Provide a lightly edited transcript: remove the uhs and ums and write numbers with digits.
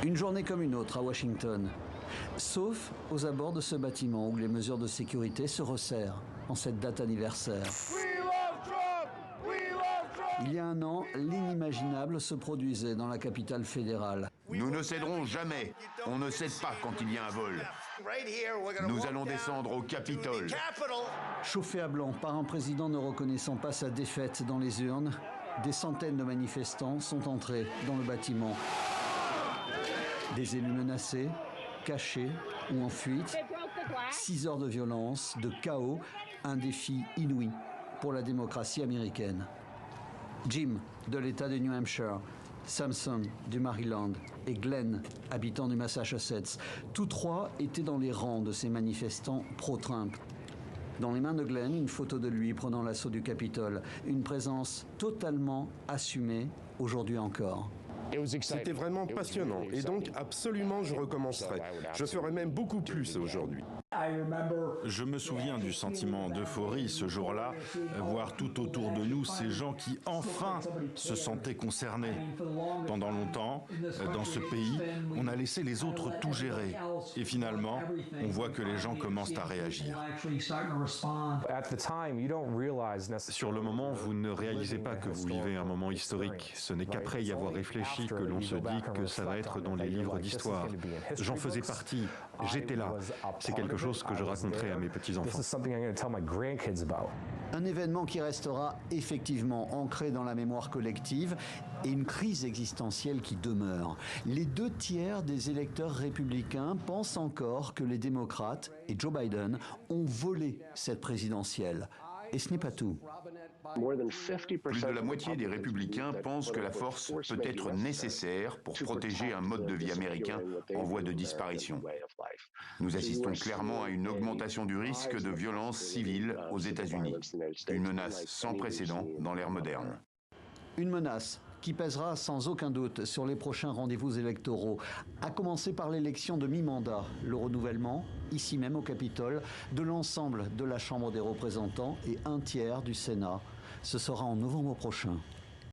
Une journée comme une autre à Washington, sauf aux abords de ce bâtiment où les mesures de sécurité se resserrent en cette date anniversaire. Il y a un an, l'inimaginable se produisait dans la capitale fédérale. Nous ne céderons jamais. On ne cède pas quand il y a un vol. Nous allons descendre au Capitole. Chauffé à blanc par un président ne reconnaissant pas sa défaite dans les urnes, des centaines de manifestants sont entrés dans le bâtiment. Des élus menacés, cachés ou en fuite. 6 heures de violence, de chaos, un défi inouï pour la démocratie américaine. Jim, de l'État de New Hampshire, Samson, du Maryland, et Glenn, habitant du Massachusetts, tous trois étaient dans les rangs de ces manifestants pro-Trump. Dans les mains de Glenn, une photo de lui prenant l'assaut du Capitole, une présence totalement assumée aujourd'hui encore. C'était vraiment passionnant et donc absolument je recommencerai. Je ferai même beaucoup plus aujourd'hui. Je me souviens du sentiment d'euphorie ce jour-là, voir tout autour de nous ces gens qui enfin se sentaient concernés. Pendant longtemps, dans ce pays, on a laissé les autres tout gérer. Et finalement, on voit que les gens commencent à réagir. Sur le moment, vous ne réalisez pas que vous vivez un moment historique. Ce n'est qu'après y avoir réfléchi que l'on se dit que ça va être dans les livres d'histoire. J'en faisais partie, j'étais là. C'est quelque chose que je raconterai à mes petits-enfants. Un événement qui restera effectivement ancré dans la mémoire collective et une crise existentielle qui demeure. Les 2/3 des électeurs républicains pensent encore que les démocrates et Joe Biden ont volé cette présidentielle. Et ce n'est pas tout. Plus de la moitié des républicains pensent que la force peut être nécessaire pour protéger un mode de vie américain en voie de disparition. Nous assistons clairement à une augmentation du risque de violence civile aux États-Unis. Une menace sans précédent dans l'ère moderne. Une menace qui pèsera sans aucun doute sur les prochains rendez-vous électoraux, à commencer par l'élection de mi-mandat, le renouvellement, ici même au Capitole, de l'ensemble de la Chambre des représentants et 1/3 du Sénat. Ce sera en novembre prochain.